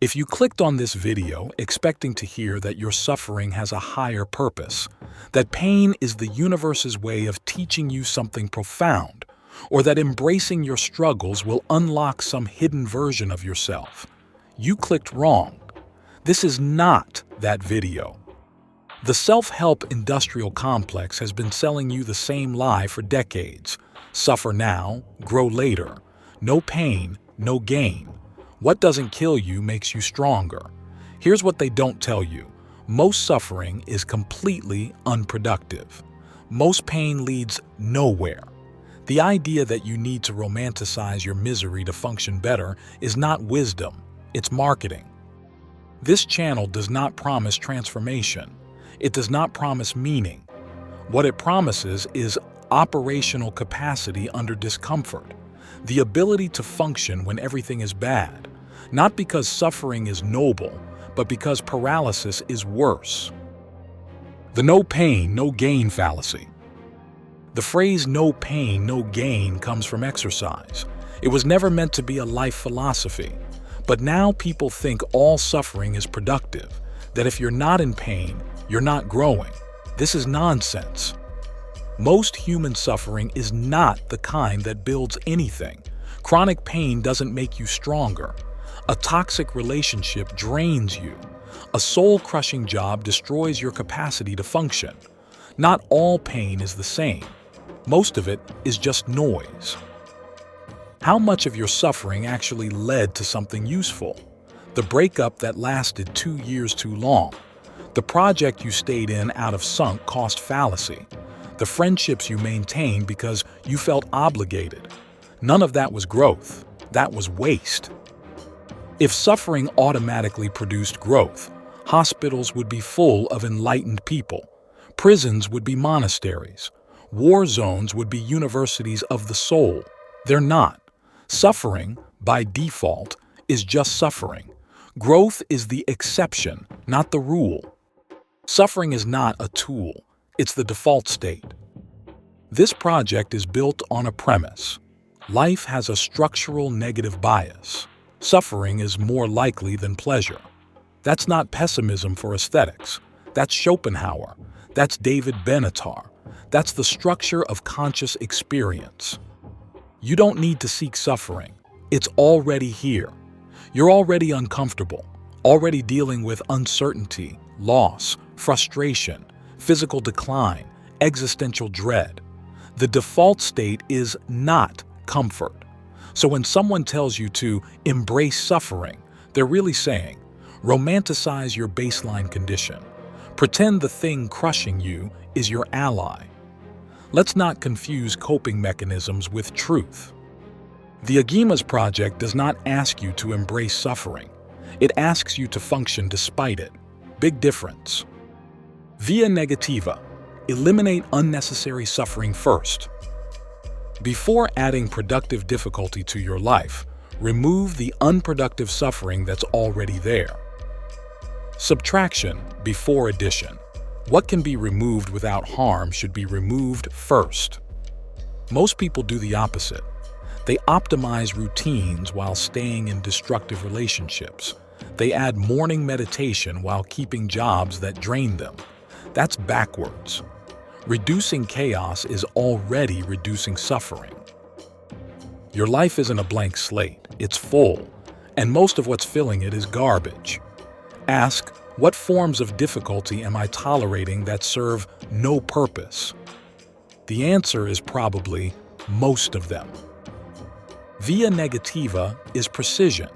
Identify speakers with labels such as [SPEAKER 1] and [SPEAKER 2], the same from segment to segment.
[SPEAKER 1] If you clicked on this video expecting to hear that your suffering has a higher purpose, that pain is the universe's way of teaching you something profound, or that embracing your struggles will unlock some hidden version of yourself, you clicked wrong. This is not that video. The self-help industrial complex has been selling you the same lie for decades. Suffer now, grow later. No pain, no gain. What doesn't kill you makes you stronger. Here's what they don't tell you. Most suffering is completely unproductive. Most pain leads nowhere. The idea that you need to romanticize your misery to function better is not wisdom, it's marketing. This channel does not promise transformation. It does not promise meaning. What it promises is operational capacity under discomfort, the ability to function when everything is bad, not because suffering is noble, but because paralysis is worse. The no pain, no gain fallacy. The phrase no pain, no gain comes from exercise. It was never meant to be a life philosophy. But now people think all suffering is productive, that if you're not in pain, you're not growing. This is nonsense. Most human suffering is not the kind that builds anything. Chronic pain doesn't make you stronger. A toxic relationship drains you. A soul-crushing job destroys your capacity to function. Not all pain is the same. Most of it is just noise. How much of your suffering actually led to something useful? The breakup that lasted 2 years too long. The project you stayed in out of sunk cost fallacy. The friendships you maintained because you felt obligated. None of that was growth. That was waste. If suffering automatically produced growth, hospitals would be full of enlightened people. Prisons would be monasteries. War zones would be universities of the soul. They're not. Suffering, by default, is just suffering. Growth is the exception, not the rule. Suffering is not a tool. It's the default state. This project is built on a premise. Life has a structural negative bias. Suffering is more likely than pleasure. That's not pessimism for aesthetics. That's Schopenhauer. That's David Benatar. That's the structure of conscious experience. You don't need to seek suffering. It's already here. You're already uncomfortable, already dealing with uncertainty, loss, frustration, physical decline, existential dread. The default state is not comfort. So when someone tells you to embrace suffering, they're really saying, romanticize your baseline condition. Pretend the thing crushing you is your ally. Let's not confuse coping mechanisms with truth. The Agimas Project does not ask you to embrace suffering. It asks you to function despite it. Big difference. Via negativa, eliminate unnecessary suffering first. Before adding productive difficulty to your life, remove the unproductive suffering that's already there. Subtraction before addition. What can be removed without harm should be removed first. Most people do the opposite. They optimize routines while staying in destructive relationships. They add morning meditation while keeping jobs that drain them. That's backwards. Reducing chaos is already reducing suffering. Your life isn't a blank slate, it's full, and most of what's filling it is garbage. Ask, what forms of difficulty am I tolerating that serve no purpose? The answer is probably most of them. Via negativa is precision.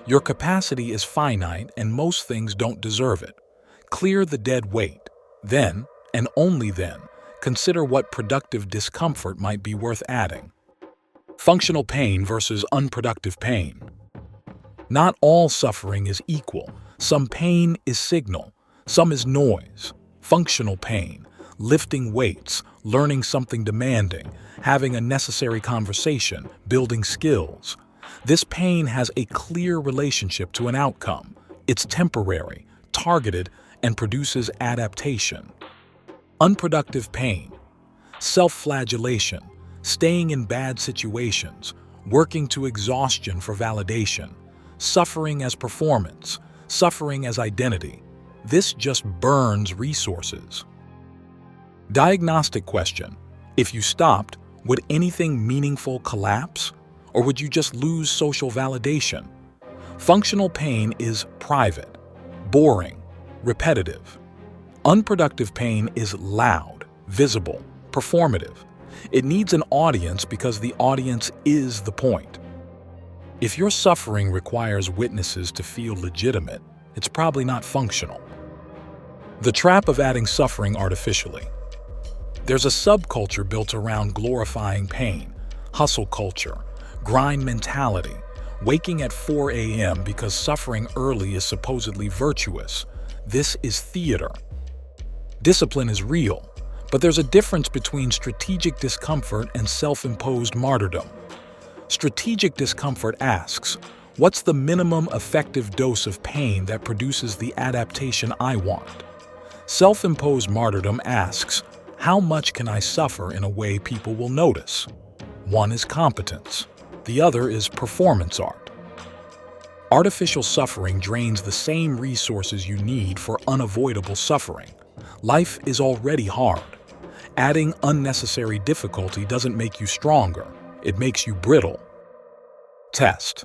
[SPEAKER 1] Your capacity is finite and most things don't deserve it. Clear the dead weight. Then, and only then, consider what productive discomfort might be worth adding. Functional pain versus unproductive pain. Not all suffering is equal. Some pain is signal, some is noise. Functional pain, lifting weights, learning something demanding, having a necessary conversation, building skills. This pain has a clear relationship to an outcome. It's temporary, targeted, and produces adaptation. Unproductive pain, self-flagellation, staying in bad situations, working to exhaustion for validation. suffering as performance, suffering as identity. This just burns resources. Diagnostic question: if you stopped, would anything meaningful collapse? Or would you just lose social validation? Functional pain is private, boring, repetitive. Unproductive pain is loud, visible, performative. It needs an audience because the audience is the point. If your suffering requires witnesses to feel legitimate, it's probably not functional. The trap of adding suffering artificially. There's a subculture built around glorifying pain, hustle culture, grind mentality, waking at 4 a.m. because suffering early is supposedly virtuous. This is theater. Discipline is real, but there's a difference between strategic discomfort and self-imposed martyrdom. Strategic discomfort asks, what's the minimum effective dose of pain that produces the adaptation I want? Self-imposed martyrdom asks, how much can I suffer in a way people will notice? One is competence. The other is performance art. Artificial suffering drains the same resources you need for unavoidable suffering. Life is already hard. Adding unnecessary difficulty doesn't make you stronger, it makes you brittle. Test: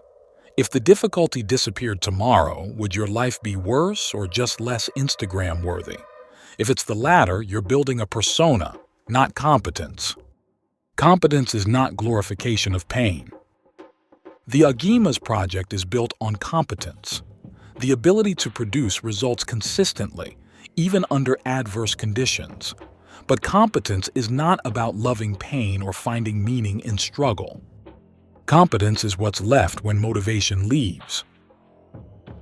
[SPEAKER 1] if the difficulty disappeared tomorrow, would your life be worse or just less Instagram-worthy? If it's the latter, you're building a persona, not competence. Competence is not glorification of pain. The Agimas project is built on competence, the ability to produce results consistently, even under adverse conditions. But competence is not about loving pain or finding meaning in struggle. Competence is what's left when motivation leaves.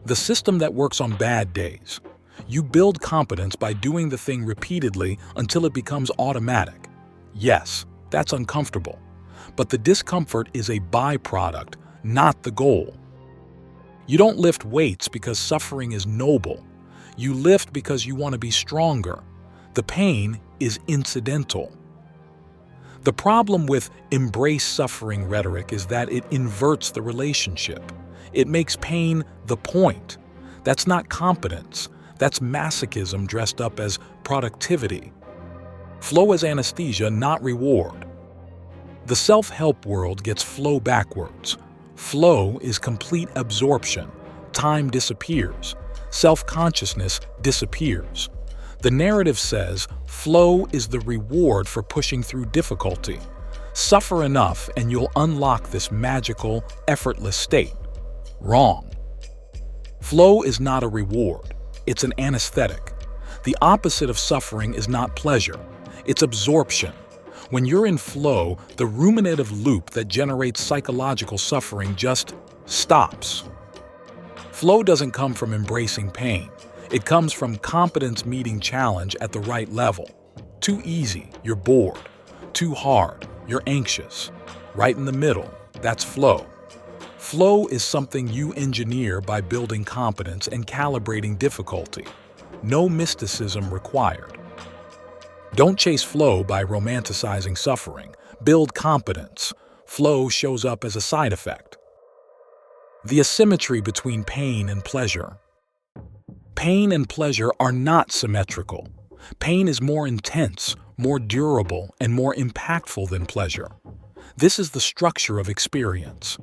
[SPEAKER 1] The system that works on bad days. You build competence by doing the thing repeatedly until it becomes automatic. Yes, that's uncomfortable, but the discomfort is a byproduct, not the goal. You don't lift weights because suffering is noble. You lift because you want to be stronger. The pain is incidental. The problem with embrace suffering rhetoric is that it inverts the relationship. It makes pain the point. That's not competence. That's masochism dressed up as productivity. Flow is anesthesia, not reward. The self-help world gets flow backwards. Flow is complete absorption. Time disappears. Self-consciousness disappears. The narrative says flow is the reward for pushing through difficulty. Suffer enough and you'll unlock this magical, effortless state. Wrong. Flow is not a reward. It's an anesthetic. The opposite of suffering is not pleasure. It's absorption. When you're in flow, the ruminative loop that generates psychological suffering just stops. Flow doesn't come from embracing pain. It comes from competence meeting challenge at the right level. Too easy, you're bored. Too hard, you're anxious. Right in the middle, that's flow. Flow is something you engineer by building competence and calibrating difficulty. No mysticism required. Don't chase flow by romanticizing suffering. Build competence. Flow shows up as a side effect. The asymmetry between pain and pleasure. Pain and pleasure are not symmetrical. Pain is more intense, more durable, and more impactful than pleasure. This is the structure of experience.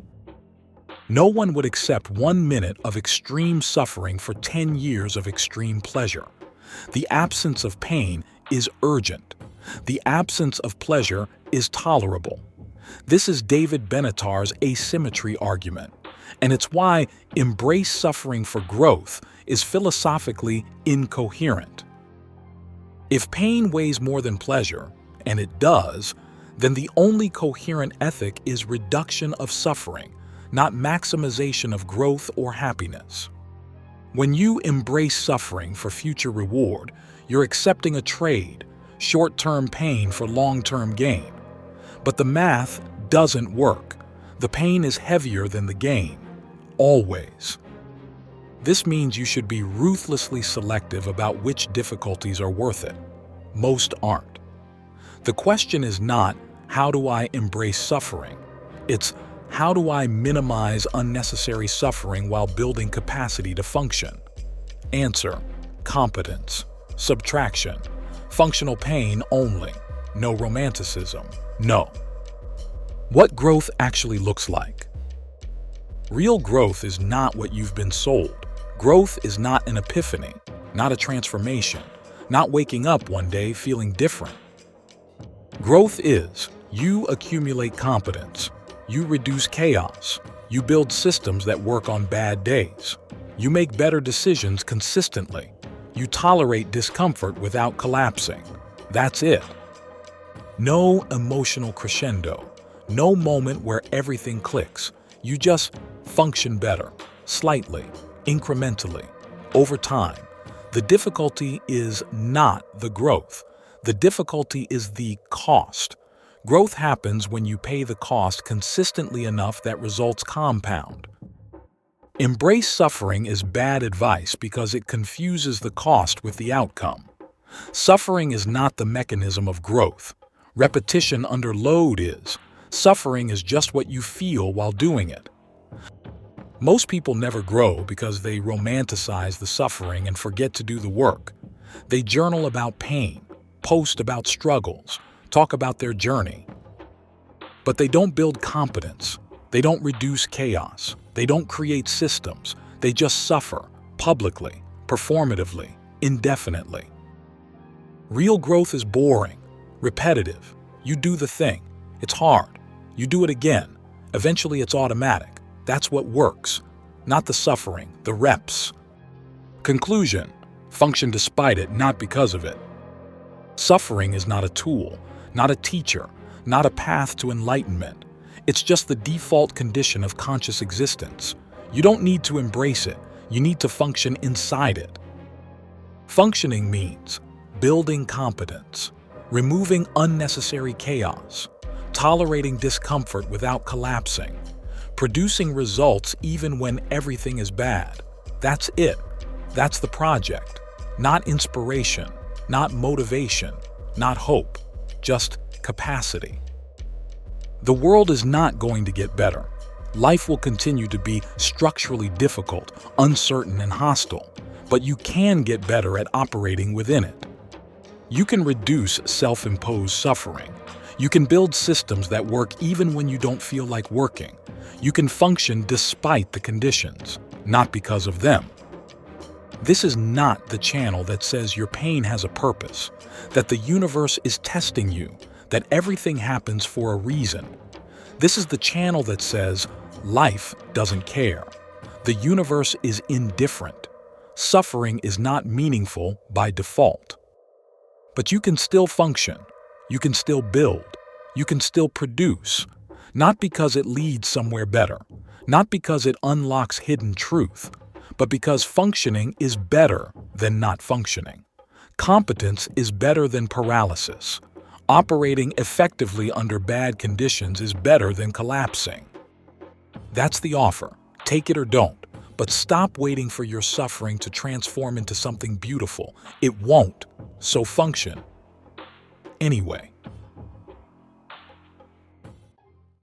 [SPEAKER 1] No one would accept 1 minute of extreme suffering for 10 years of extreme pleasure. The absence of pain is urgent. The absence of pleasure is tolerable. This is David Benatar's asymmetry argument, and it's why embrace suffering for growth is philosophically incoherent. If pain weighs more than pleasure, and it does, then the only coherent ethic is reduction of suffering, not maximization of growth or happiness. When you embrace suffering for future reward, you're accepting a trade, short-term pain for long-term gain. But the math doesn't work. The pain is heavier than the gain, always. This means you should be ruthlessly selective about which difficulties are worth it. Most aren't. The question is not, how do I embrace suffering? It's, How do I minimize unnecessary suffering while building capacity to function? Answer: competence, subtraction, functional pain only, no romanticism, no. What growth actually looks like? Real growth is not what you've been sold. Growth is not an epiphany, not a transformation, not waking up one day feeling different. Growth is you accumulate competence, you reduce chaos, you build systems that work on bad days, you make better decisions consistently, you tolerate discomfort without collapsing. That's it. No emotional crescendo, no moment where everything clicks. You just function better, slightly, incrementally, over time. The difficulty is not the growth. The difficulty is the cost. Growth happens when you pay the cost consistently enough that results compound. Embrace suffering is bad advice because it confuses the cost with the outcome. Suffering is not the mechanism of growth. Repetition under load is. Suffering is just what you feel while doing it. Most people never grow because they romanticize the suffering and forget to do the work. They journal about pain, post about struggles, talk about their journey. But they don't build competence. They don't reduce chaos. They don't create systems. They just suffer, publicly, performatively, indefinitely. Real growth is boring, repetitive. You do the thing. It's hard. You do it again. Eventually it's automatic. That's what works. Not the suffering, the reps. Conclusion: function despite it, not because of it. Suffering is not a tool, not a teacher, not a path to enlightenment. It's just the default condition of conscious existence. You don't need to embrace it. You need to function inside it. Functioning means building competence, removing unnecessary chaos, tolerating discomfort without collapsing, producing results even when everything is bad. That's it. That's the project. Not inspiration, not motivation, not hope, just capacity. The world is not going to get better. Life will continue to be structurally difficult, uncertain, and hostile, but you can get better at operating within it. You can reduce self-imposed suffering. You can build systems that work even when you don't feel like working. You can function despite the conditions, not because of them. This is not the channel that says your pain has a purpose, that the universe is testing you, that everything happens for a reason. This is the channel that says life doesn't care. The universe is indifferent. Suffering is not meaningful by default. But you can still function. You can still build. You can still produce. Not because it leads somewhere better. Not because it unlocks hidden truth. But because functioning is better than not functioning. Competence is better than paralysis. Operating effectively under bad conditions is better than collapsing. That's the offer. Take it or don't. But stop waiting for your suffering to transform into something beautiful. It won't. So function. Anyway.